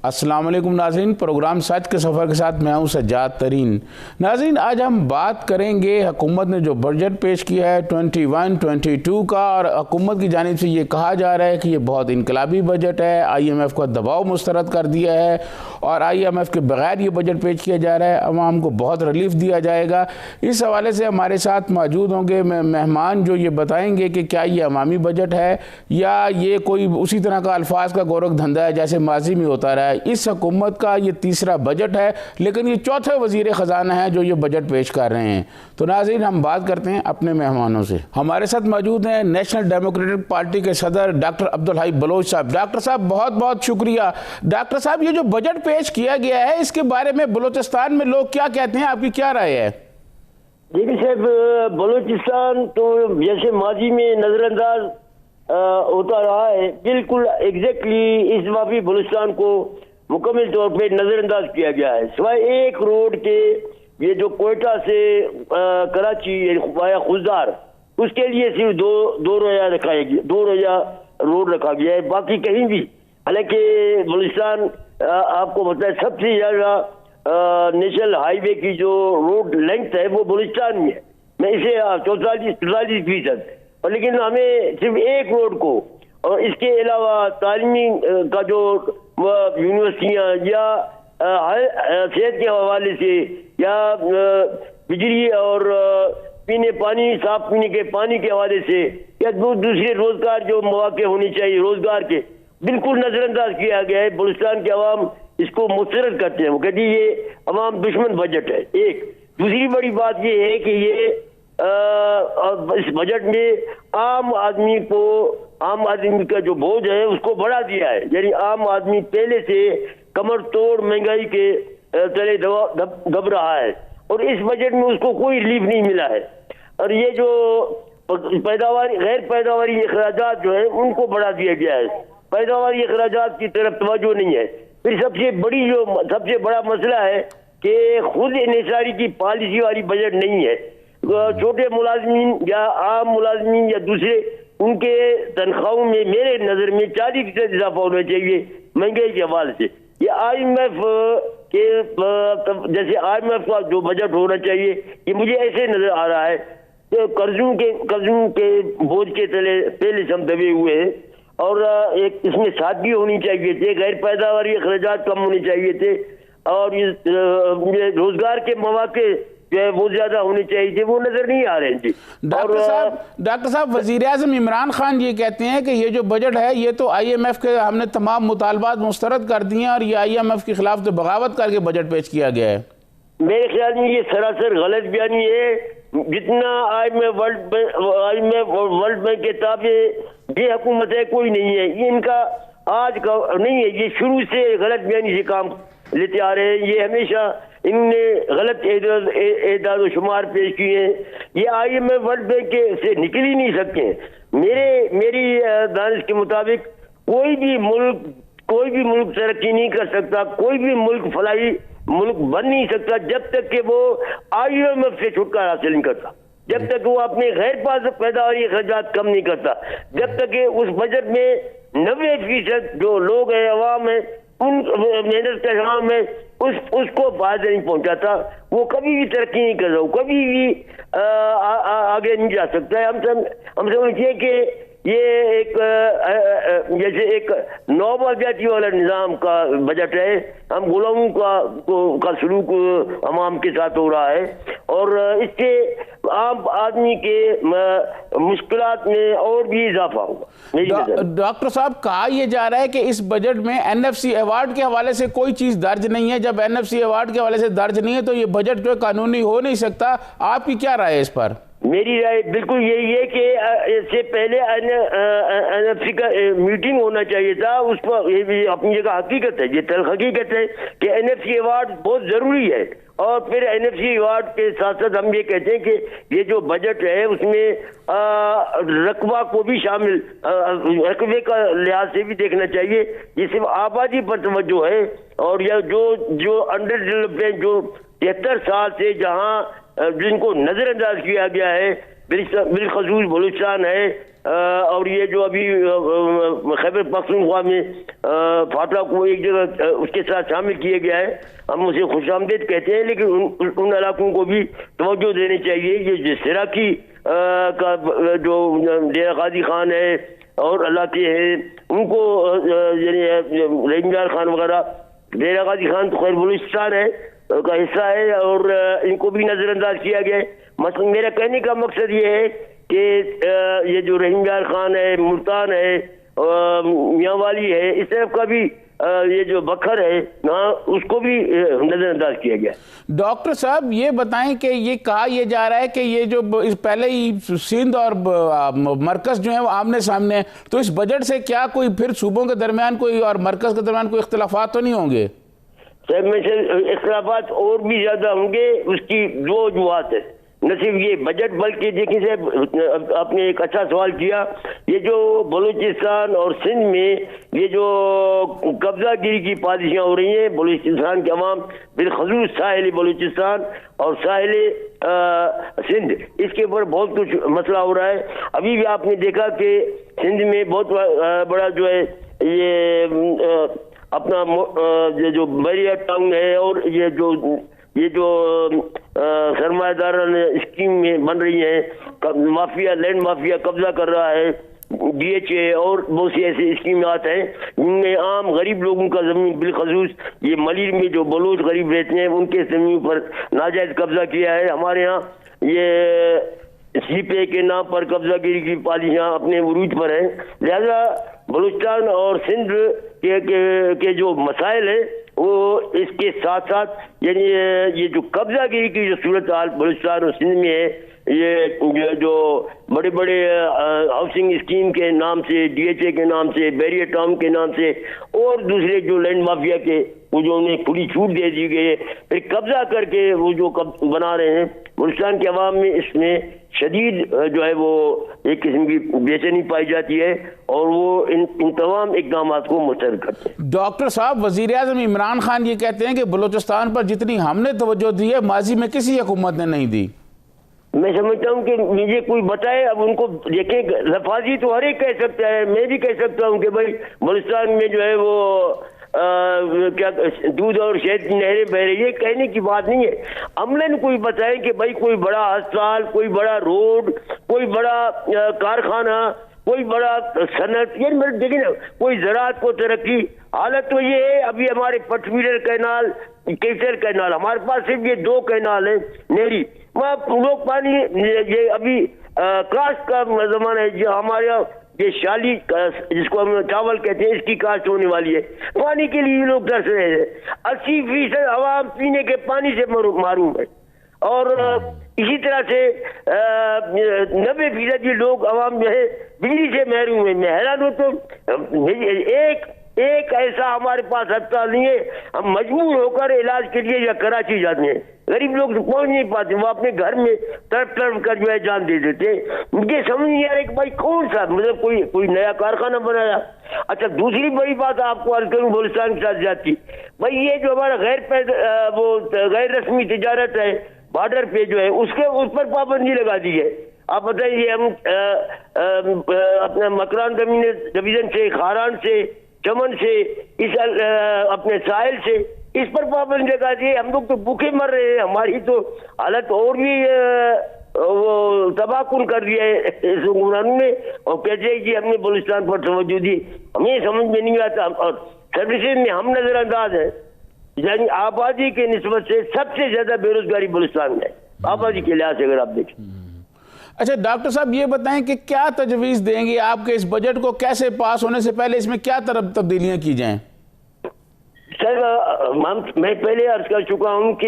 अस्सलाम वालेकुम नाज़रीन, प्रोग्राम सच के सफ़र के साथ मैं हूं सज्जाद तरीन। नाज़रीन, आज हम बात करेंगे हुकूमत ने जो बजट पेश किया है 21-22 का, और हुकूमत की जानिब से ये कहा जा रहा है कि ये बहुत इनकलाबी बजट है। IMF का दबाव मुस्तरद कर दिया है और IMF के बगैर ये बजट पेश किया जा रहा है। अवाम को बहुत रिलीफ दिया जाएगा। इस हवाले से हमारे साथ मौजूद होंगे मेहमान जो ये बताएंगे कि क्या ये अवामी बजट है या ये कोई उसी तरह का अल्फाज का गोरख धंधा है जैसे माजी में होता रहा है। इस हुकूमत का ये तीसरा बजट है, लेकिन ये चौथे वजीर खजाना है जो ये बजट पेश कर रहे हैं। तो नाज़रीन, हम बात करते हैं अपने मेहमानों से। हमारे साथ मौजूद हैं नेशनल डेमोक्रेटिक पार्टी के सदर डॉक्टर अब्दुल हाई बलोच साहब। डॉक्टर साहब, बहुत बहुत शुक्रिया। डॉक्टर साहब, ये जो बजट पेश किया गया है इसके बारे में बलूचिस्तान में लोग क्या कहते हैं, आपकी क्या राय है? देखिए साहब, बलूचिस्तान तो जैसे माजी में नजरअंदाज होता रहा है, बिल्कुल एग्जैक्टली इस बार भी बलूचिस्तान को मुकम्मल तौर पे नजरअंदाज किया गया है। सिवाय एक रोड के, ये जो कोयटा से कराची वाया खुजदार, उसके लिए सिर्फ दो रोया रखा है, 2 रोया रोड रखा गया है। बाकी कहीं भी, हालांकि बलूचिस्तान आपको पता है सबसे ज्यादा नेशनल हाईवे की जो रोड लेंथ है वो बलूचिस्तान में है, मैं इसे 44% और लेकिन हमें सिर्फ एक रोड को, और इसके अलावा तालीमी का जो यूनिवर्सिटियाँ या सेहत के हवाले से या बिजली और पीने पानी, साफ पीने के पानी के हवाले से या दूसरे रोजगार जो मौके होने चाहिए रोजगार के, बिल्कुल नजरअंदाज किया गया है। बलूचिस्तान के अवाम इसको मुस्तरद करते हैं, वो कहते हैं ये अवाम दुश्मन बजट है। एक दूसरी बड़ी बात ये है कि ये इस बजट में आम आदमी का जो बोझ है उसको बढ़ा दिया है। यानी आम आदमी पहले से कमर तोड़ महंगाई के तले दब रहा है और इस बजट में उसको कोई रिलीफ नहीं मिला है। और ये जो गैर पैदावारी अखराजात जो है उनको बढ़ा दिया गया है, पैदावारी अखराजात की तरफ तवज्जो नहीं है। फिर सबसे बड़ा मसला है कि खुद इंहिसारी की पॉलिसी वाली बजट नहीं है। छोटे मुलाजमीन या आम मुलाजमीन या दूसरे, उनके तनख्वाहों में मेरे नजर में 40% इजाफा होना चाहिए महंगाई के हवाले से। ये IMF के जैसे IMF का जो बजट होना चाहिए, ये मुझे ऐसे नजर आ रहा है कि कर्जों के बोझ के तले पहले से हम दबे हुए हैं और एक इसमें सादगी होनी चाहिए थी, गैर पैदावारी अखराजात कम होने चाहिए थे और ये रोजगार के मौके जो है वो ज्यादा होने चाहिए थे, वो नजर नहीं आ रहे हैं जी। डॉक्टर साहब, वजीर आज़म इमरान खान ये कहते हैं कि ये जो बजट है ये तो IMF के हमने तमाम मुतालबात मुस्तरद कर दिए हैं और ये IMF के खिलाफ तो बगावत करके बजट पेश किया गया है। मेरे ख्याल में ये सरासर गलत बयानी है। जितना IMF वर्ल्ड बैंक के ताबे ये हुकूमत है कोई नहीं है, ये इनका आज का नहीं है, ये शुरू से गलत बयानी से काम लेते आ रहे हैं। ये हमेशा इन्होंने गलत एदाद शुमार पेश किए हैं। ये IMF वर्ल्ड बैंक के से निकल ही नहीं सकते। मेरी दानिश के मुताबिक कोई भी मुल्क तरक्की नहीं कर सकता, कोई भी मुल्क फलाही मुल्क बन नहीं सकता जब तक कि वो IMF से छुटकारा हासिल नहीं करता, जब तक वो अपने गैर पैदावारी अखराजात कम नहीं करता, जब तक कि उस बजट में 90% जो लोग हैं, अवाम है, उन मेहनत के अवाम में उसको फायदा नहीं पहुंचाता, वो कभी भी तरक्की नहीं कर रहा, कभी भी आगे नहीं जा सकता है। हम समझिए कि ये एक जैसे एक नौबाजाती वाला निजाम का बजट है। हम गुलामों का सलूक अवाम के साथ हो रहा है और इससे आम आदमी के मुश्किलात में और भी इजाफा होगा। डॉक्टर साहब, कहा यह जा रहा है कि इस बजट में NFC अवार्ड के हवाले से कोई चीज दर्ज नहीं है। जब NFC अवार्ड के हवाले से दर्ज नहीं है तो ये बजट जो कानूनी हो नहीं सकता। आपकी क्या राय है इस पर? मेरी राय बिल्कुल यही है कि इससे पहले NFC का मीटिंग होना चाहिए था। उस पर ये अपनी जगह हकीकत है, ये तल्ख हकीकत है कि NFC अवार्ड बहुत जरूरी है। और फिर NFC अवार्ड के साथ साथ हम ये कहते हैं कि ये जो बजट है उसमें रकबा को भी शामिल, रकबे का लिहाज से भी देखना चाहिए। ये सिर्फ आबादी पर तवज्जो है और यह जो अंडर डेवलप्ड जो 73 साल से जहाँ जिनको नजरअंदाज किया गया है, बिलखसूस बलूचिस्तान है, और ये जो अभी खैबर पख्तूनख्वा में फातला को एक जगह उसके साथ शामिल किया गया है, हम उसे खुशामदीद कहते हैं, लेकिन उन इलाकों को भी तवज्जो देनी चाहिए। ये जिस तरह की का जो डेरा गाजी खान है और अल्लाह के हैं, उनको यानी रहीमयार खान वगैरह, डेरा गाजी खान तो खैर बलूचिस्तान है का हिस्सा है, और इनको भी नजरअंदाज किया गया है। मतलब मेरा कहने का मकसद ये है कि ये जो रहीमयार खान है, मुल्तान है, मियांवाली है, इस तरफ का भी ये जो बखर है ना, उसको भी नजरअंदाज किया गया। डॉक्टर साहब ये बताएं कि ये कहा यह जा रहा है कि ये जो इस पहले ही सिंध और मरकज जो है वो आमने सामने है, तो इस बजट से क्या कोई फिर सूबों के दरमियान कोई और मरकज के दरमियान कोई इख्तिलाफात तो नहीं होंगे? सर में से इख्तिलाफात और भी ज्यादा होंगे। उसकी दो वजूहात है, न सिर्फ ये बजट, बल्कि देखिए साहब आपने एक अच्छा सवाल किया, ये जो बलूचिस्तान और सिंध में ये जो कब्जागिरी की पॉलिसियां हो रही हैं, बलूचिस्तान के अवाम बिलखसूस साहिल बलूचिस्तान और साहिल सिंध, इसके ऊपर बहुत कुछ मसला हो रहा है। अभी भी आपने देखा कि सिंध में बहुत बड़ा जो है ये अपना जो बैरियर टाउन है, और ये जो सरमायादार स्कीम में बन रही है, माफिया, लैंड माफिया कब्जा कर रहा है, DHA और बहुत सी ऐसी स्कीमात हैं जिनमें आम गरीब लोगों का जमीन, बिलखसूस ये मलिर में जो बलोच गरीब रहते हैं, उनके जमीन पर नाजायज कब्जा किया है। हमारे यहाँ ये CPA के नाम पर कब्जागिरी की पॉलिसियां अपने उरूज पर हैं। लिहाजा बलूचिस्तान और सिंध के जो मसाइल है वो इसके साथ साथ यानी ये जो कब्जागिरी की जो सूरत हाल बलूचिस्तान और सिंध में है, ये जो बड़े बड़े हाउसिंग स्कीम के नाम से, DHA के नाम से, बैरियर टाउन के नाम से, और दूसरे जो लैंड माफिया के वो जो उन्हें खुली छूट दे दी गई है, फिर कब्जा करके वो जो बना रहे हैं, बलूचिस्तान के अवाम में इसमें शदीद जो है वो एक किस्म की बेचैनी पाई जाती है, और वो इन तमाम इकदाम को मुस्तरद करते हैं। डॉक्टर साहब, वज़ीर-ए-आज़म इमरान खान ये कहते हैं कि बलूचिस्तान पर जितनी हमने तवज्जो दी है माजी में किसी हुकूमत ने नहीं दी। मैं समझता हूँ कि मुझे कोई बताए, अब उनको देखें, लफाजी तो हर एक कह सकता है, मैं भी कह सकता हूँ कि भाई बलूचिस्तान में जो है वो क्या दूध और शहद की नहरें बह रही है, कहने की बात नहीं है। अमलन कोई बताए कि भाई कोई बड़ा अस्पताल, कोई बड़ा रोड, कोई बड़ा कारखाना, कोई बड़ा सनत, ये देखिए ना, कोई ज़राअत को तरक्की। हालत तो ये है, अभी हमारे पटवीर कैनाल, केसर कैनाल, हमारे पास सिर्फ ये 2 कैनाल है नहरी, वहाँ लोग पानी, ये अभी काश्त का जमाना है, जो हमारे यहाँ ये शाली जिसको हम चावल कहते हैं, इसकी काश्त होने वाली है, पानी के लिए लोग तरस रहे हैं। 80% आवाम पीने के पानी से महरूम है, और इसी तरह से 90% लोग आवाम जो है बिजली से महरूम है। मैं हैरान हूँ, तो एक ऐसा हमारे पास अस्पताल नहीं है, हम मजबूर होकर इलाज के लिए या कराची जाते हैं, गरीब लोग तो पहुंच नहीं पाते, वो अपने घर में तड़प कर जो है जान दे देते। मुझे समझ नहीं आ रहा कि भाई कौन सा, मतलब कोई नया कारखाना बनाया। अच्छा, दूसरी बड़ी बात आपको अर्ज करूँ बलूचिस्तान के साथ जाती, भाई ये जो हमारा गैर रस्मी तिजारत है बॉर्डर पे जो है, उस पर पाबंदी लगा दी है। आप बताइए, हम अपना मकरान डिवीजन से, खारान से, चमन से, इस अपने साहिल से, इस पर पाबंदी लगा दी है। हम लोग तो भूखे मर रहे हैं, हमारी तो हालत और भी वो तबाहकुन कर दिया है इस हुक्मरानों ने, और कहते हैं कि हमने बलूचिस्तान पर तवज्जो दी। हमें समझ में नहीं आता, और सर्विसेज में हम नजरअंदाज है। यानी आबादी के निस्बत से सबसे ज्यादा बेरोजगारी बलूचिस्तान में है, आबादी के लिहाज से अगर आप देखें। अच्छा डॉक्टर साहब, ये बताएं कि क्या तजवीज़ देंगे आपके इस बजट को कैसे पास होने से पहले इसमें क्या तब्दीलियां की जाएं? सर, मैं पहले अर्ज कर चुका हूं कि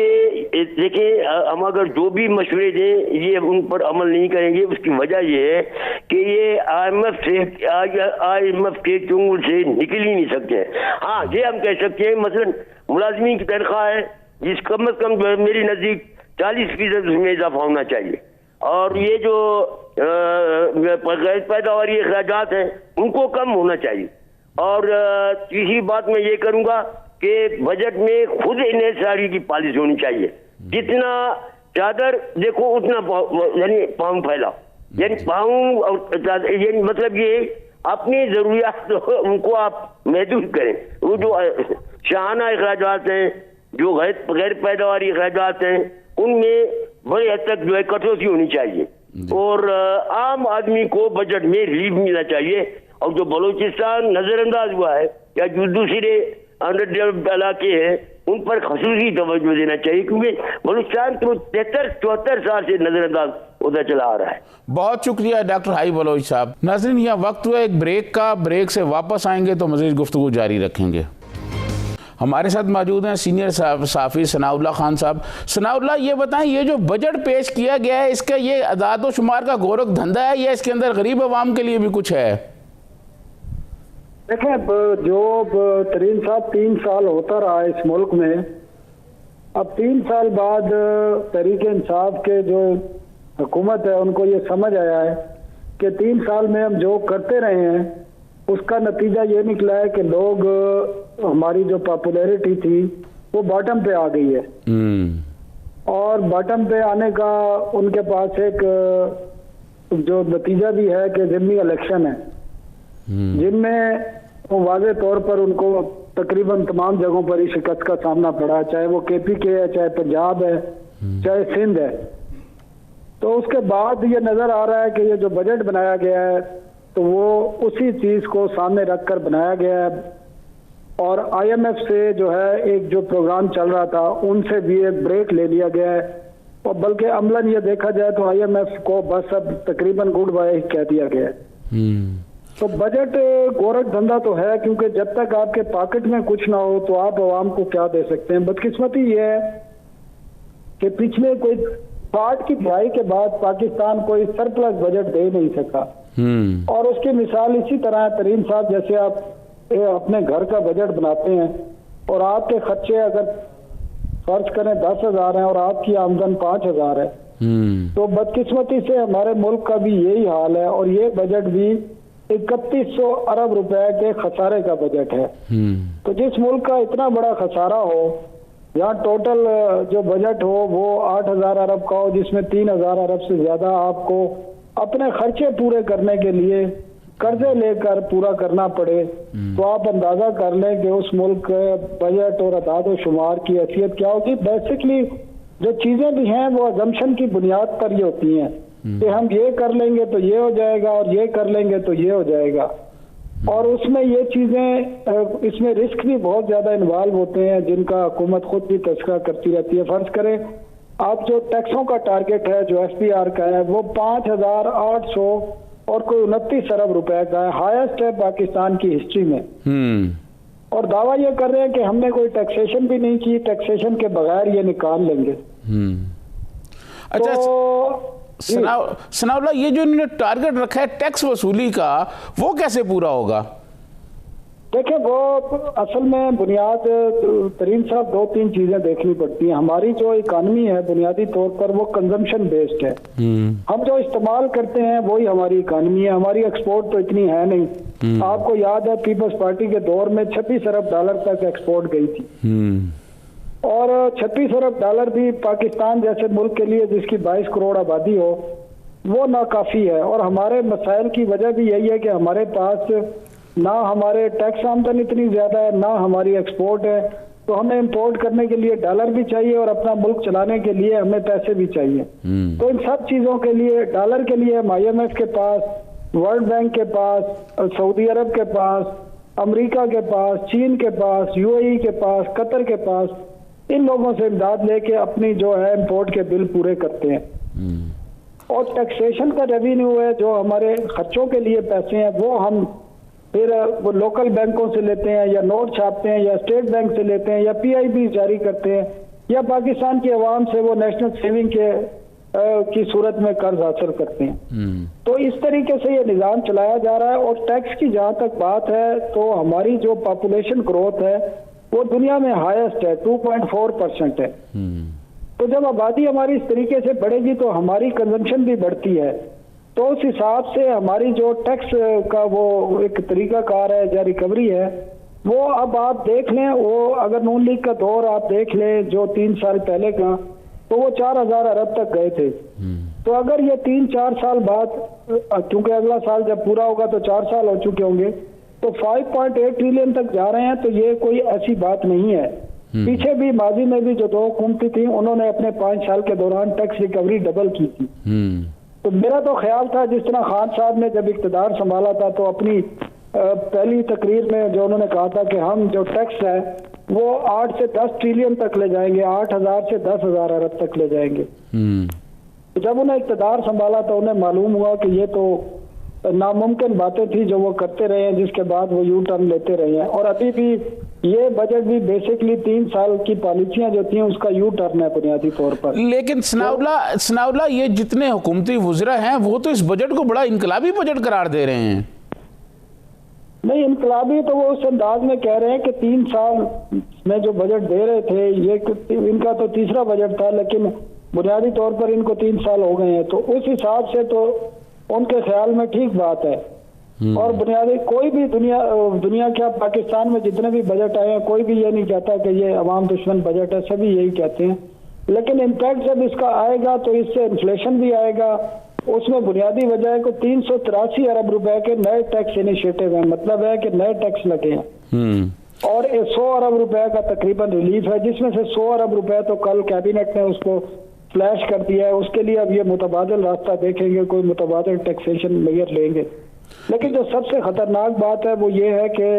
देखिए, हम अगर जो भी मशवरे दें ये उन पर अमल नहीं करेंगे। उसकी वजह ये है कि ये IMF के चुंगल से निकल ही नहीं सकते हैं। हाँ, ये हम कह सकते हैं, मसलन मुलाजमीन की तनख्वाह है जिस कम से कम मेरी नज़दीक 40% उसमें इजाफा होना चाहिए, और ये जो पैदावारी अखराजात हैं उनको कम होना चाहिए। और तीसरी बात मैं ये करूँगा कि बजट में खुद इन्हेसारी की पॉलिसी होनी चाहिए। जितना चादर देखो उतना यानी पाँव फैला, यानी पाऊँ यानी मतलब ये अपनी जरूरियात उनको आप महदूद करें। वो जो शाहाना अखराजात हैं, जो गैर पैदावारी अखराजात हैं, उनमें बड़े हद तक जो है कटौती होनी चाहिए और आम आदमी को बजट में रिलीफ मिलना चाहिए। और जो बलूचिस्तान नजरअंदाज हुआ है या जो दूसरे अंडर डेवलप्ड इलाके हैं उन पर खसूसी तवज्जो देना चाहिए, क्योंकि बलूचिस्तान तो 73-74 साल से नजरअंदाज होता चला आ रहा है। बहुत शुक्रिया डॉक्टर हाई बलोच साहब। नाज़रीन, यह वक्त हुआ एक ब्रेक का। ब्रेक से वापस आएंगे तो मज़ीद गुफ्तगू जारी रखेंगे। हमारे साथ मौजूद हैं सीनियर साफ़ी सनाउल्लाह खान साहब। सनाउल्लाह, ये बताएं, ये जो बजट पेश किया गया है, इसका ये अदाद शुमार का गोरख धंधा है या इसके अंदर गरीब आवाम के लिए भी कुछ है? देखें, जो तरीन साहब 3 साल होता रहा इस मुल्क में, अब 3 साल बाद तहरीक इंसाफ के जो हुकूमत है उनको ये समझ आया है कि 3 साल में हम जो करते रहे हैं उसका नतीजा ये निकला है कि लोग, हमारी जो पॉपुलैरिटी थी वो बॉटम पे आ गई है। और बॉटम पे आने का उनके पास एक जो नतीजा भी है कि ज़िमनी इलेक्शन है जिनमें वो वाज़े तौर पर उनको तकरीबन तमाम जगहों पर ही शिकस्त का सामना पड़ा, चाहे वो KPK है, चाहे पंजाब है, चाहे सिंध है। तो उसके बाद ये नज़र आ रहा है कि ये जो बजट बनाया गया है तो वो उसी चीज़ को सामने रखकर बनाया गया है। और IMF से जो है एक जो प्रोग्राम चल रहा था उनसे भी एक ब्रेक ले लिया गया है, और बल्कि अमलन ये देखा जाए तो IMF को बस अब तकरीबन गुड बाय कह दिया गया है। तो बजट गोरख धंधा तो है, क्योंकि जब तक आपके पॉकेट में कुछ ना हो तो आप आवाम को क्या दे सकते हैं। बदकिस्मती ये है कि पिछले कोई 60 की दिहाई के बाद पाकिस्तान कोई सरप्लस बजट दे नहीं सका। और उसकी मिसाल इसी तरह है तरीन साहब, जैसे आप अपने घर का बजट बनाते हैं और आपके खर्चे अगर फर्ज करें 10,000 हैं और आपकी आमदन 5,000 है, तो बदकिस्मती से हमारे मुल्क का भी यही हाल है। और ये बजट भी 3100 अरब रुपए के खसारे का बजट है। तो जिस मुल्क का इतना बड़ा खसारा हो, यहाँ टोटल जो बजट हो वो 8,000 अरब का हो, जिसमें 3,000 अरब से ज्यादा आपको अपने खर्चे पूरे करने के लिए कर्जे लेकर पूरा करना पड़े, तो आप अंदाजा कर लें कि उस मुल्क के बजट और अदाद शुमार की हैसियत क्या होगी। बेसिकली जो चीजें भी हैं वो अजम्पशन की बुनियाद पर ही होती हैं कि हम ये कर लेंगे तो ये हो जाएगा और ये कर लेंगे तो ये हो जाएगा। और उसमें ये चीजें, इसमें रिस्क भी बहुत ज्यादा इन्वॉल्व होते हैं जिनका हुकूमत खुद भी तस्करा करती रहती है। फर्ज करें आप जो टैक्सों का टारगेट है जो FPR का है वो 5,800 और कोई 29 अरब रुपए का है, हाईएस्ट है पाकिस्तान की हिस्ट्री में। और दावा ये कर रहे हैं कि हमने कोई टैक्सेशन भी नहीं की, टैक्सेशन के बगैर ये निकाल लेंगे। अच्छा, तो सनाउल्लाह, ये जो इन्होंने टारगेट रखा है टैक्स वसूली का, वो कैसे पूरा होगा? देखिए, वो असल में बुनियाद तरीन साहब 2-3 चीजें देखनी पड़ती हैं। हमारी जो इकानमी है बुनियादी तौर पर वो कंजम्पशन बेस्ड है। हम जो इस्तेमाल करते हैं वही हमारी इकानमी है, हमारी एक्सपोर्ट तो इतनी है नहीं। आपको याद है पीपल्स पार्टी के दौर में 26 अरब डॉलर तक एक्सपोर्ट गई थी, और 26 अरब डॉलर भी पाकिस्तान जैसे मुल्क के लिए जिसकी 22 करोड़ आबादी हो वो नाकाफी है। और हमारे मसाइल की वजह भी यही है कि हमारे पास ना हमारे टैक्स आमदन इतनी ज्यादा है, ना हमारी एक्सपोर्ट है। तो हमें इंपोर्ट करने के लिए डॉलर भी चाहिए और अपना मुल्क चलाने के लिए हमें पैसे भी चाहिए। तो इन सब चीजों के लिए, डॉलर के लिए हम IMF के पास, वर्ल्ड बैंक के पास, सऊदी अरब के पास, अमेरिका के पास, चीन के पास, UAE के पास, कतर के पास, इन लोगों से इमदाद लेके अपनी जो है इंपोर्ट के बिल पूरे करते हैं। और टैक्सेशन का रेवेन्यू है, जो हमारे खर्चों के लिए पैसे हैं, वो हम फिर वो लोकल बैंकों से लेते हैं या नोट छापते हैं या स्टेट बैंक से लेते हैं या PIB जारी करते हैं या पाकिस्तान की आवाम से वो नेशनल सेविंग के की सूरत में कर्ज हासिल करते हैं। तो इस तरीके से ये निज़ाम चलाया जा रहा है। और टैक्स की जहाँ तक बात है तो हमारी जो पॉपुलेशन ग्रोथ है वो दुनिया में हाईएस्ट है, 2.4% है। तो जब आबादी हमारी इस तरीके से बढ़ेगी तो हमारी कंजम्पशन भी बढ़ती है। तो उस हिसाब से हमारी जो टैक्स का वो एक तरीका कार है या रिकवरी है, वो अब आप देख लें, वो अगर नून लीग का दौर आप देख लें जो 3 साल पहले का, तो वो 4,000 अरब तक गए थे। तो अगर ये 3-4 साल बाद, क्योंकि अगला साल जब पूरा होगा तो 4 साल हो चुके होंगे, तो 5.8 ट्रिलियन तक जा रहे हैं, तो ये कोई ऐसी बात नहीं है। पीछे भी माजी में भी जो 2 हुकूमतें थी उन्होंने अपने 5 साल के दौरान टैक्स रिकवरी डबल की थी। तो मेरा तो ख्याल था जिस तरह खान साहब ने जब इक़्तिदार संभाला था तो अपनी पहली तकरीर में जो उन्होंने कहा था कि हम जो टैक्स है वो 8 से 10 ट्रिलियन तक ले जाएंगे, 8,000 से 10,000 अरब तक ले जाएंगे। तो जब उन्हें इक़्तिदार संभाला तो उन्हें मालूम हुआ कि ये तो नामुमकिन बातें थी जो वो करते रहे हैं, जिसके बाद वो यू टर्न लेते रहे हैं। और अभी भी ये बजट भी बेसिकली 3 साल की पॉलिसियां जो थी उसका यू टर्न है बुनियादी तौर पर। लेकिन सनाउल्ला ये जितने हुकूमती वुज़रा हैं वो तो इस बजट को बड़ा इनकलाबी बजट करार दे रहे हैं। नहीं, इनकलाबी तो वो उस अंदाज में कह रहे हैं कि 3 साल में जो बजट दे रहे थे, ये इनका तो तीसरा बजट था, लेकिन बुनियादी तौर पर इनको 3 साल हो गए हैं, तो उस हिसाब से तो उनके ख्याल में ठीक बात है। और बुनियादी कोई भी दुनिया क्या पाकिस्तान में जितने भी बजट आए हैं कोई भी ये नहीं कहता कि ये अवाम दुश्मन बजट है, सभी यही कहते हैं। लेकिन इम्पैक्ट जब इसका आएगा तो इससे इन्फ्लेशन भी आएगा। उसमें बुनियादी वजह है कि 383 अरब रुपए के नए टैक्स इनिशिएटिव हैं, मतलब है कि नए टैक्स लगे हैं और 100 अरब रुपए का तकरीबन रिलीफ है, जिसमें से 100 अरब रुपए तो कल कैबिनेट ने उसको फ्लैश कर दिया है। उसके लिए अब ये मुतबादिल रास्ता देखेंगे, कोई मुतबादिल टैक्सेशन मेजर लेंगे। लेकिन जो सबसे खतरनाक बात है वो ये है कि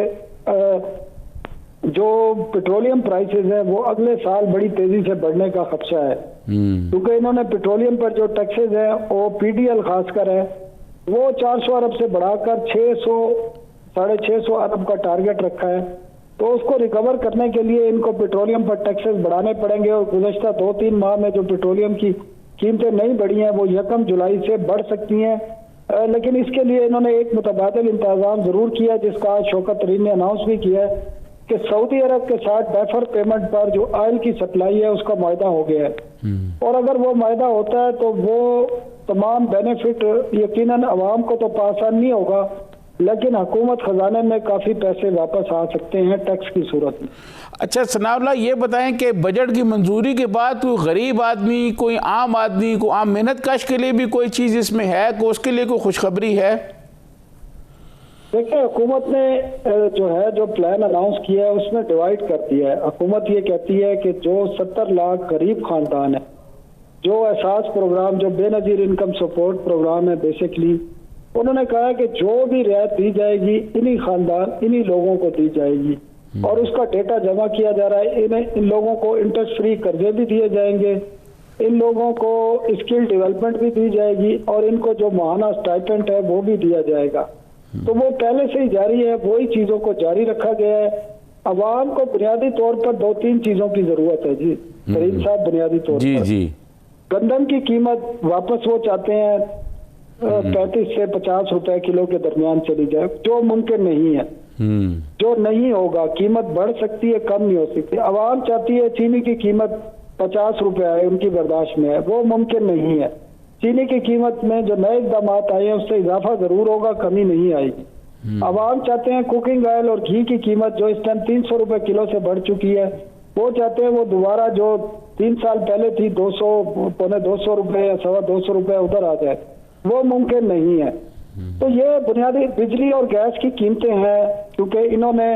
जो पेट्रोलियम प्राइसेस हैं वो अगले साल बड़ी तेजी से बढ़ने का खदशा है, क्योंकि इन्होंने पेट्रोलियम पर जो टैक्सेस हैं वो पीडीएल खासकर है वो 400 अरब से बढ़ाकर 600-650 अरब का टारगेट रखा है। तो उसको रिकवर करने के लिए इनको पेट्रोलियम पर टैक्सेस बढ़ाने पड़ेंगे। और गुज़श्ता 2-3 माह में जो पेट्रोलियम की कीमतें नहीं बढ़ी हैं वो 1 जुलाई से बढ़ सकती हैं। लेकिन इसके लिए इन्होंने एक मुतबादिल इंतजाम जरूर किया, जिसका आज शौकत तरीन ने अनाउंस भी किया है कि सऊदी अरब के साथ डेफर पेमेंट पर जो ऑयल की सप्लाई है उसका मायदा हो गया है। और अगर वो मायदा होता है तो वो तमाम बेनिफिट यकीनन अवाम को तो पास नहीं होगा, लेकिन हुकूमत खजाने में काफ़ी पैसे वापस आ सकते हैं टैक्स की सूरत में। अच्छा सनाउल्लाह, ये बताएं कि बजट की मंजूरी के बाद कोई गरीब आदमी, कोई आम आदमी, कोई आम मेहनत कश के लिए भी कोई चीज़ इसमें है, को उसके लिए कोई खुशखबरी है? देखिए, हुकूमत ने जो प्लान अनाउंस किया है उसमें डिवाइड कर दिया है। हुकूमत ये कहती है कि जो 70 लाख गरीब खानदान है, जो एहसास प्रोग्राम, जो बेनज़ीर इनकम सपोर्ट प्रोग्राम है, बेसिकली उन्होंने कहा है कि जो भी रियायत दी जाएगी इन्हीं खानदान, इन्हीं लोगों को दी जाएगी। और उसका डेटा जमा किया जा रहा है। इन लोगों को इंटरेस्ट फ्री कर्जे भी दिए जाएंगे, इन लोगों को स्किल डेवलपमेंट भी दी जाएगी और इनको जो माहाना स्टाइपेंड है वो भी दिया जाएगा। तो वो पहले से ही जारी है, वही चीज़ों को जारी रखा गया है। अवाम को बुनियादी तौर पर 2-3 चीज़ों की ज़रूरत है जी करीम साहब। बुनियादी तौर पर गंदम की कीमत वापस वो चाहते हैं 35 से 50 रुपए किलो के दरमियान चली जाए, जो मुमकिन नहीं है, जो नहीं होगा। कीमत बढ़ सकती है, कम नहीं हो सकती। अवाम चाहती है चीनी की कीमत 50 रुपए आए, उनकी बर्दाश्त में है, वो मुमकिन नहीं है। चीनी की कीमत में जो नए इक़दाम आए हैं उससे इजाफा जरूर होगा, कमी नहीं आएगी। अवाम चाहते हैं कुकिंग ऑयल और घी की कीमत जो इस टाइम 300 रुपए किलो से बढ़ चुकी है, वो चाहते हैं वो दोबारा जो 3 साल पहले थी 200, पौने 200 रुपए या 225 रुपए उधर आ जाए, वो मुमकिन नहीं है। तो ये बुनियादी बिजली और गैस की कीमतें हैं, क्योंकि इन्होंने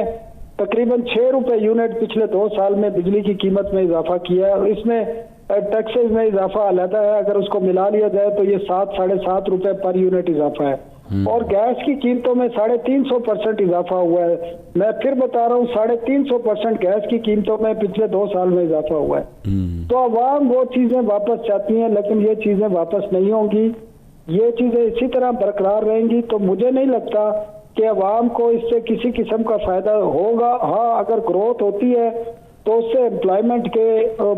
तकरीबन 6 रुपए यूनिट पिछले 2 साल में बिजली की कीमत में इजाफा किया है। और इसमें टैक्सेस में इजाफा अलग है, अगर उसको मिला लिया जाए तो ये 7-7.5 रुपए पर यूनिट इजाफा है। और गैस की कीमतों में 350% इजाफा हुआ है। मैं फिर बता रहा हूँ 350% गैस की कीमतों में पिछले 2 साल में इजाफा हुआ है। तो अवाम वो चीजें वापस चाहती हैं, लेकिन ये चीजें वापस नहीं होंगी। ये चीजें इसी तरह बरकरार रहेंगी तो मुझे नहीं लगता कि अवाम को इससे किसी किस्म का फायदा होगा। हाँ, अगर ग्रोथ होती है तो उससे एम्प्लॉयमेंट के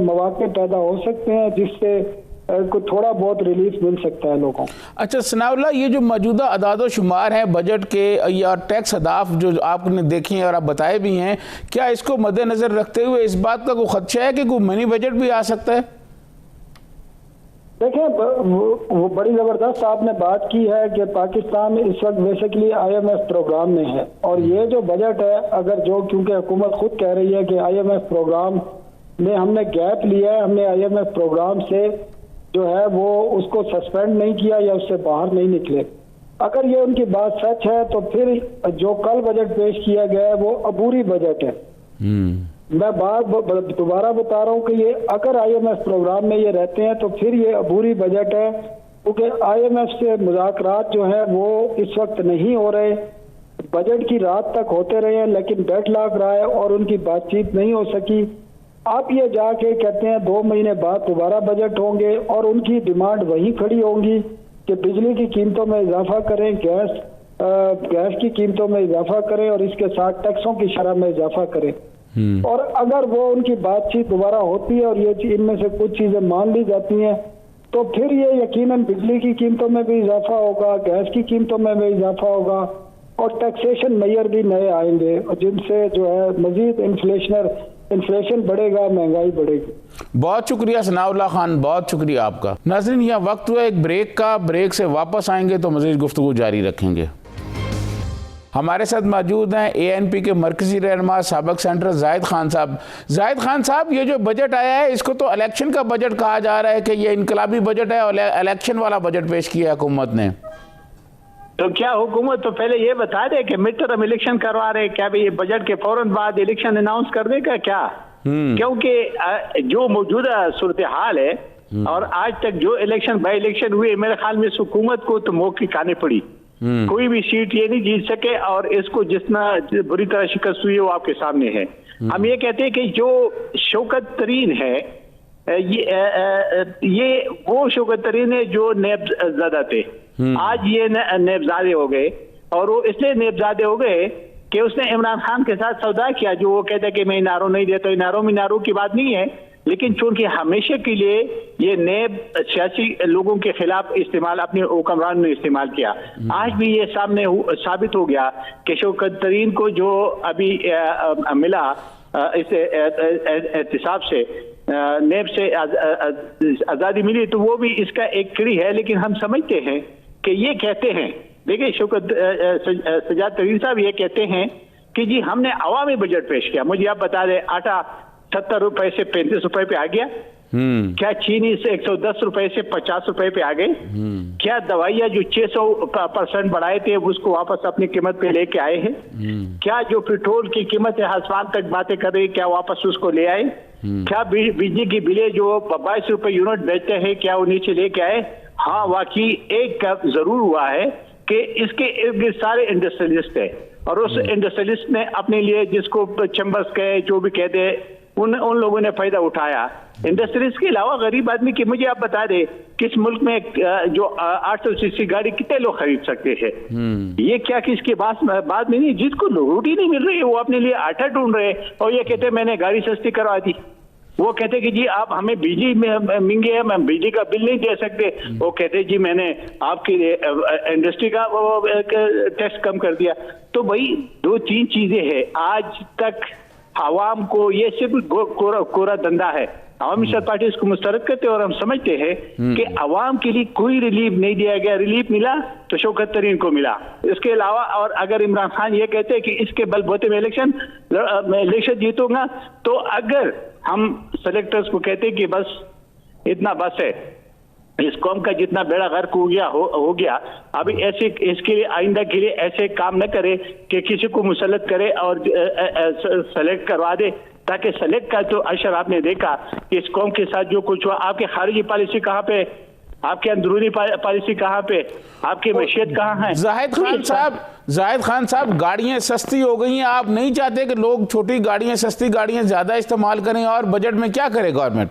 मौके पैदा हो सकते हैं, जिससे को थोड़ा बहुत रिलीफ मिल सकता है लोगों को। अच्छा सनाउल्लाह, ये जो मौजूदा अदाद शुमार हैं बजट के या टैक्स अहदाफ जो आपने देखे हैं और आप बताए भी हैं, क्या इसको मद्देनजर रखते हुए इस बात का कोई खदशा है कि कोई मिनी बजट भी आ सकता है? देखिए, वो बड़ी ज़बरदस्त आपने बात की है कि पाकिस्तान इस वक्त बेसिकली IMF प्रोग्राम में है। और ये जो बजट है, अगर जो, क्योंकि हुकूमत खुद कह रही है कि IMF प्रोग्राम में हमने गैप लिया है, हमने IMF प्रोग्राम से जो है वो उसको सस्पेंड नहीं किया या उससे बाहर नहीं निकले। अगर ये उनकी बात सच है तो फिर जो कल बजट पेश किया गया है वो अबूरी बजट है। मैं बात दोबारा बता रहा हूँ कि ये अगर IMF प्रोग्राम में ये रहते हैं तो फिर ये अबूरी बजट है, क्योंकि IMF से मुज़ाकरात जो है वो इस वक्त नहीं हो रहे। बजट की रात तक होते रहे हैं लेकिन डेडलॉक रहा है और उनकी बातचीत नहीं हो सकी। आप ये जाके कहते हैं 2 महीने बाद दोबारा बजट होंगे और उनकी डिमांड वही खड़ी होंगी कि बिजली की कीमतों में इजाफा करें, गैस की कीमतों में इजाफा करें और इसके साथ टैक्सों की शरह में इजाफा करें। और अगर वो उनकी बातचीत दोबारा होती है और ये इनमें से कुछ चीजें मान ली जाती हैं तो फिर ये यकीनन बिजली की कीमतों में भी इजाफा होगा, गैस की कीमतों में भी इजाफा होगा और टैक्सेशन मेजर भी नए आएंगे जिनसे जो है मजीद इन्फ्लेशन बढ़ेगा, महंगाई बढ़ेगी। बहुत शुक्रिया सनाउल्लाह खान, बहुत शुक्रिया आपका। नाज़रीन, यह वक्त हुआ एक ब्रेक का। ब्रेक से वापस आएंगे तो मज़ीद गुफ्तगू जारी रखेंगे। हमारे साथ मौजूद हैं ANP के मरकजी रहनुमा साबिक सेनेटर जाहिद खान साहब। जाहिद खान साहब, ये जो बजट आया है इसको तो इलेक्शन का बजट कहा जा रहा है कि ये इनकलाबी बजट है और इलेक्शन वाला बजट पेश किया है हुकूमत ने। तो क्या हुकूमत तो पहले ये बता दे कि मिड टर्म इलेक्शन करवा रहे, क्या भाई ये बजट के फौरन बाद इलेक्शन अनाउंस कर देगा क्या? क्योंकि जो मौजूदा सूरत हाल है और आज तक जो इलेक्शन बाई इलेक्शन हुए, मेरे ख्याल में इस हुकूमत को तो मौके खाने पड़ी। कोई भी सीट ये नहीं जीत सके और इसको जितना बुरी तरह शिकस्त हुई है वो आपके सामने है। हम ये कहते हैं कि जो शौकत तरीन है ये वो शौकत तरीन है जो नेबज़ादा थे। आज ये नेबज़ादे हो गए और वो इसलिए नेबज़ादे हो गए कि उसने इमरान खान के साथ सौदा किया, जो वो कहता है कि मैं इनारो नहीं देता। इनारो की बात नहीं है, लेकिन चूंकि हमेशा के लिए ये नेब सियासी लोगों के खिलाफ इस्तेमाल अपने हुक्मरान ने इस्तेमाल किया। आज भी ये सामने साबित हो गया कि शौकत तरीन को जो अभी मिला इस एहतिसाब से नेब से आज़ादी मिली, तो वो भी इसका एक कड़ी है। लेकिन हम समझते हैं कि ये कहते हैं, देखिए शौकत सजाद तरीन साहब ये कहते हैं कि जी हमने अवामी बजट पेश किया। मुझे आप बता दें, आटा 70 रुपए से 35 रुपए पे आ गया। क्या चीनी से 110 रुपए से 50 रुपए पे आ गए? क्या दवाइयां जो 600% बढ़ाए थे उसको वापस अपनी कीमत पे लेके आए हैं? क्या जो पेट्रोल की कीमत है आसमान तक बातें कर रही, क्या वापस उसको ले आए? क्या बिजली की बिलें जो 22 रुपए यूनिट बेचते हैं क्या वो नीचे लेके आए? हाँ, वाकई एक जरूर हुआ है कि इसके इर्द गिर्द सारे इंडस्ट्रियलिस्ट है और उस इंडस्ट्रियलिस्ट ने अपने लिए जिसको चैम्बर्स कहे जो भी कहते उन लोगों ने फायदा उठाया। इंडस्ट्रीज के अलावा गरीब आदमी की मुझे आप बता दे किस मुल्क में जो 800cc गाड़ी कितने लोग खरीद सकते हैं? ये क्या किसके बात में नहीं, जिसको रोटी नहीं मिल रही है वो अपने लिए आटा ढूंढ रहे और ये कहते मैंने गाड़ी सस्ती करवा दी। वो कहते कि जी आप हमें बिजली में महंगे है, मैं बिजली का बिल नहीं दे सकते। वो कहते जी मैंने आपकी इंडस्ट्री का टैक्स कम कर दिया। तो भाई 2-3 चीजें हैं। आज तक आवाम को ये सिर्फ कोरा धंधा है। आवामी सर पार्टी इसको मुस्तरद करते और हम समझते हैं कि आवाम के लिए कोई रिलीफ नहीं दिया गया। रिलीफ मिला तो शौकत तरीन को मिला। इसके अलावा और अगर इमरान खान ये कहते हैं कि इसके बलबूते में इलेक्शन जीतूंगा, तो अगर हम सेलेक्टर्स को कहते हैं कि बस इतना बस है, इस कौम का जितना बेड़ा गर्क हो गया, अभी ऐसे इसके लिए आइंदा के लिए ऐसे काम न करे कि किसी को मुसल्लत करे और सेलेक्ट करवा दे, ताकि सेलेक्ट का तो अशर आपने देखा कि इस कौम के साथ जो कुछ हुआ। आपकी खारिजी पॉलिसी कहाँ पे, आपके अंदरूनी पॉलिसी कहाँ पे, आपकी मैशियत कहाँ है? जाहिद खान साहब, गाड़ियां सस्ती हो गई हैं। आप नहीं चाहते कि लोग छोटी गाड़ियां, सस्ती गाड़ियां ज्यादा इस्तेमाल करें और बजट में क्या करे गवर्नमेंट?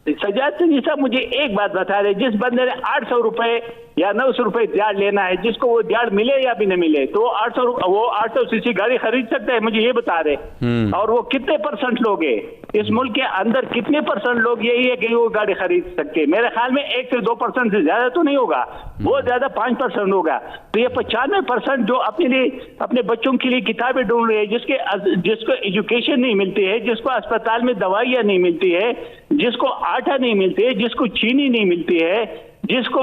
सजाद जी साहब मुझे एक बात बता रहे, जिस बंदे ने 800 रुपए या 900 रुपए दिहाड़ लेना है, जिसको वो दिहाड़ मिले या भी न मिले, तो वो 800cc गाड़ी खरीद सकता है, मुझे ये बता रहे। और वो कितने % लोग हैं इस मुल्क के अंदर, कितने % लोग यही है कि वो गाड़ी खरीद सकते हैं? मेरे ख्याल में 1 से 2% से ज्यादा तो नहीं होगा, बहुत ज्यादा 5% होगा। तो ये 95% जो अपने लिए अपने बच्चों के लिए किताबें ढूंढ रहे हैं, जिसको एजुकेशन नहीं मिलती है, जिसको अस्पताल में दवाइयाँ नहीं मिलती है, जिसको आटा नहीं मिलती है, जिसको चीनी नहीं मिलती है, जिसको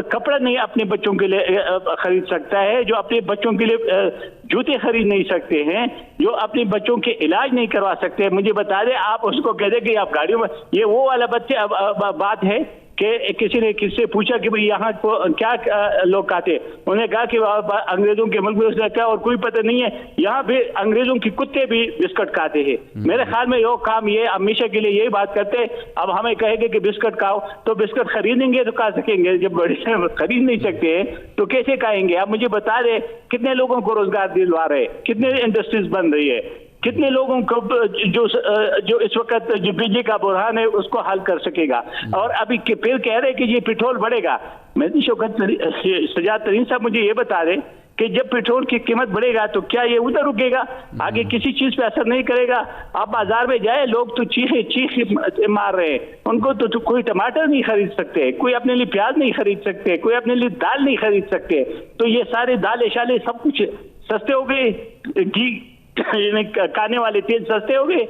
कपड़ा नहीं अपने बच्चों के लिए खरीद सकता है, जो अपने बच्चों के लिए जूते खरीद नहीं सकते हैं, जो अपने बच्चों के इलाज नहीं करवा सकते हैं, मुझे बता दें आप उसको कह दें कि आप गाड़ियों में, ये वो वाला बात है कि किसी ने किससे पूछा कि भाई यहाँ क्या लोग खाते, उन्होंने कहा कि अंग्रेजों के मुल्क में उसने कहा और कोई पता नहीं है, यहाँ भी अंग्रेजों के कुत्ते भी बिस्कुट खाते हैं। मेरे ख्याल में यो काम ये हमेशा के लिए यही बात करते हैं। अब हमें कहेंगे कि बिस्कुट खाओ, तो बिस्कुट खरीदेंगे तो खा सकेंगे, जब बड़े खरीद नहीं सकते तो कैसे खाएंगे? आप मुझे बता रहे कितने लोगों को रोजगार दिलवा रहे, कितने इंडस्ट्रीज बन रही है, कितने लोगों को जो इस वक्त जो बिजली का बुरहान है उसको हल कर सकेगा। और अभी फिर कह रहे कि ये पेट्रोल बढ़ेगा। मैं शौकत सजाद तरीन साहब मुझे ये बता रहे कि जब पेट्रोल की कीमत बढ़ेगा तो क्या ये उधर रुकेगा? आगे किसी चीज पे असर नहीं करेगा। आप बाजार में जाए, लोग तो चीख मार रहे हैं, उनको तो कोई टमाटर नहीं खरीद सकते, कोई अपने लिए प्याज नहीं खरीद सकते, कोई अपने लिए दाल नहीं खरीद सकते। तो ये सारे दालें शाले सब कुछ सस्ते हो गए, घी खाने वाले तेल सस्ते हो गए।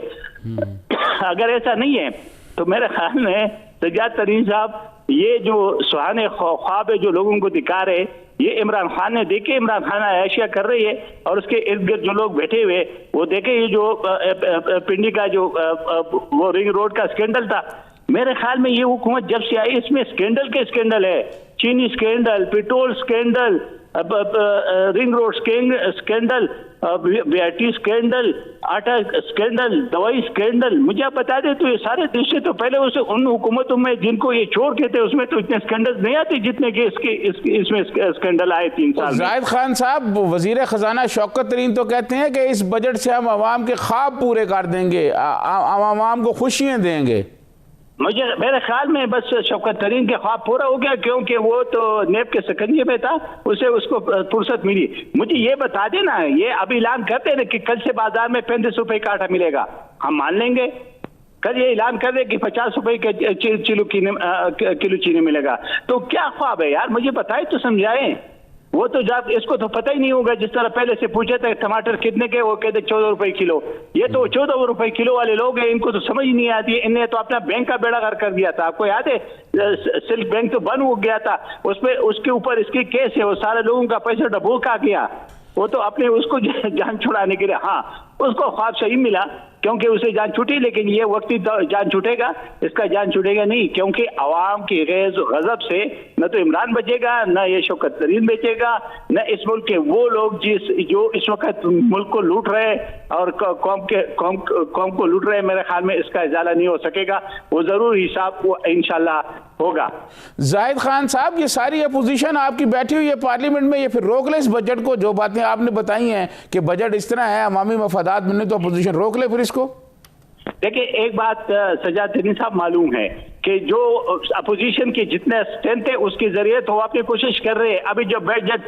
अगर ऐसा नहीं है तो मेरे ख्याल में सजाद तरीन साहब ये जो सुहाने ख्वाब है जो लोगों को दिखा रहे, ये इमरान खान ने देखे, इमरान खान ऐशिया कर रही है और उसके इर्द गिर्द जो लोग बैठे हुए वो देखे। ये जो पिंडी का जो वो रिंग रोड का स्कैंडल था, मेरे ख्याल में ये हुकूमत जब से आई इसमें स्कैंडल के स्कैंडल है। चीनी scandal, petrol scandal, ring road scandal, BRT scandal, आटा स्कैंडल, दवाई स्कैंडल। मुझे आप बता दें तो ये सारे देश से तो पहले उसे उन हुकूमतों में जिनको ये चोर कहते हैं उसमें तो इतने स्कैंडल नहीं आते जितने कि इसमें स्कैंडल आए 3 साल में। जाहिद खान साहब, वजीर खजाना शौकत तरीन तो कहते हैं कि इस बजट से हम आवाम के ख्वाब पूरे कर देंगे, आवाम को खुशियां देंगे। मुझे मेरे ख्याल में बस शौकत तरीन के ख्वाब पूरा हो गया, क्योंकि वो तो नेब के सकंजे में था, उसे उसको फुर्सत मिली। मुझे ये बता देना, ये अभी ऐलान करते हैं कि कल से बाजार में 35 रुपए का आटा मिलेगा, हम मान लेंगे। कल ये ऐलान कर दे कि 50 रुपए के किलो चीनी मिलेगा, तो क्या ख्वाब है यार? मुझे बताए तो समझाएं। वो तो जब इसको तो पता ही नहीं होगा। जिस तरह पहले से पूछे थे टमाटर कितने के, वो कहते 14 रुपए किलो। ये तो 14 रुपए किलो वाले लोग हैं, इनको तो समझ ही नहीं आती। इन्हें तो अपना बैंक का बेड़ा गर्क कर दिया था। आपको याद है सिल्क बैंक तो बंद हो गया था, उसमें उसके ऊपर इसकी केस है, वो सारे लोगों का पैसा डबो खा गया। वो तो अपने उसको जान छुड़ाने के लिए, हाँ उसको ख्वाब सही मिला क्योंकि उसे जान छूटी, लेकिन ये वक्ती जान छूटेगा, इसका जान छूटेगा नहीं, क्योंकि अवाम की गजब से न तो इमरान बचेगा, न ये शौकत तरीन बचेगा, न इस मुल्क के वो लोग जो इस वक्त मुल्क को लूट रहे और कौम को लूट रहे। मेरे ख्याल में इसका इजाला नहीं हो सकेगा, वो जरूर हिसाब वो इंशाल्लाह होगा। जाहिद खान साहब, ये सारी अपोजिशन आपकी बैठी हुई है पार्लियामेंट में, ये फिर रोक ले इस बजट को? जो बातें आपने बताई हैं कि बजट इस तरह है, अवामी मफादात मिलने, तो अपोजिशन रोक ले फिर इसको। देखिए एक बात सजाद तरीन साहब मालूम है कि जो अपोजिशन की जितने स्ट्रेंथ है उसके जरिए तो वो अपनी कोशिश कर रहे हैं। अभी जो बजट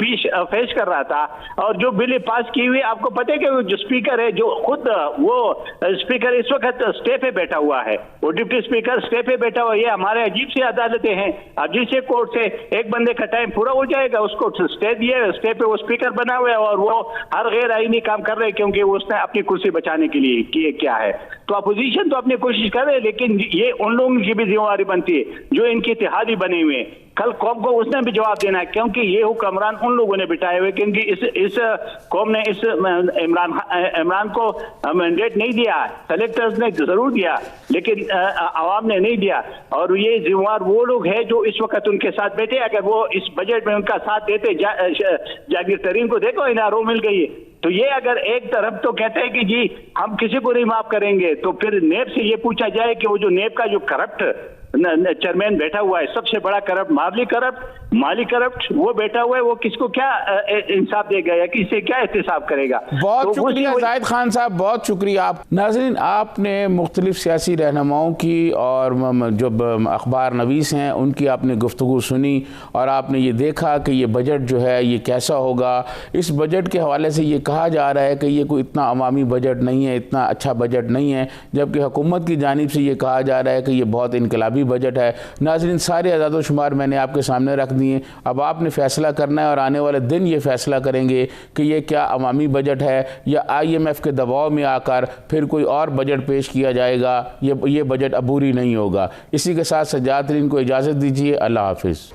पेश कर रहा था और जो बिल पास की हुई, आपको पता है कि जो स्पीकर है, जो खुद वो स्पीकर इस वक्त स्टे पे बैठा हुआ है, वो डिप्टी स्पीकर स्टे पे बैठा हुआ है। ये हमारे अजीब सी अदालतें हैं, अजीब से कोर्ट से एक बंदे का टाइम पूरा हो जाएगा, उसको स्टे दिए, स्टे पे वो स्पीकर बना हुआ है और वो हर गैर आईनी काम कर रहे हैं क्योंकि उसने अपनी कुर्सी बचाने के लिए किए क्या है। तो अपोजिशन तो अपनी कोशिश कर रहे हैं, लेकिन ये उन लोगों की भी जिम्मेवारी बनती है जो इनके इत्तेहादी बने हुए हैं। कल कौम को उसने भी जवाब देना है, क्योंकि ये हुक्मरान उन लोगों ने बिठाए हुए, क्योंकि इस कौम ने इस इमरान को मैंडेट नहीं दिया, कलेक्टर्स ने जरूर दिया लेकिन आवाम ने नहीं दिया। और ये जिम्मेवार वो लोग हैं जो इस वक्त उनके साथ बैठे। अगर वो इस बजट में उनका साथ देते, जागीर तरीन को देखो इनारो मिल गई, तो ये अगर एक तरफ तो कहते हैं कि जी हम किसी को नहीं माफ करेंगे, तो फिर नेब से ये पूछा जाए कि वो जो नेब का जो करप्ट चेयरमैन बैठा हुआ है, सबसे बड़ा करप्ट, माली करप्ट वो बैठा हुआ है, वो किसको क्या इंसाफ देगा या किससे क्या एहतिसाब करेगा? बहुत तो शुक्रिया जाहिद खान साहब, बहुत शुक्रिया। आप नाज़रीन, आपने मुख्तलिफ सियासी रहनुमाओं की और जो अखबार नवीस हैं उनकी आपने गुफ्तगू सुनी और आपने ये देखा कि ये बजट जो है ये कैसा होगा। इस बजट के हवाले से ये कहा जा रहा है कि ये कोई इतना अवामी बजट नहीं है, इतना अच्छा बजट नहीं है, जबकि हुकूमत की जानिब से ये कहा जा रहा है कि ये बहुत इनकलाबी बजट है। नाज़रीन, सारे अदाद शुमार मैंने आपके सामने रख दिए, अब आपने फ़ैसला करना है और आने वाले दिन ये फ़ैसला करेंगे कि ये क्या अवामी बजट है या IMF के दबाव में आकर फिर कोई और बजट पेश किया जाएगा। ये बजट अबूरी नहीं होगा। इसी के साथ सजाद तरीन को इजाज़त दीजिए। अल्लाह हाफिज़।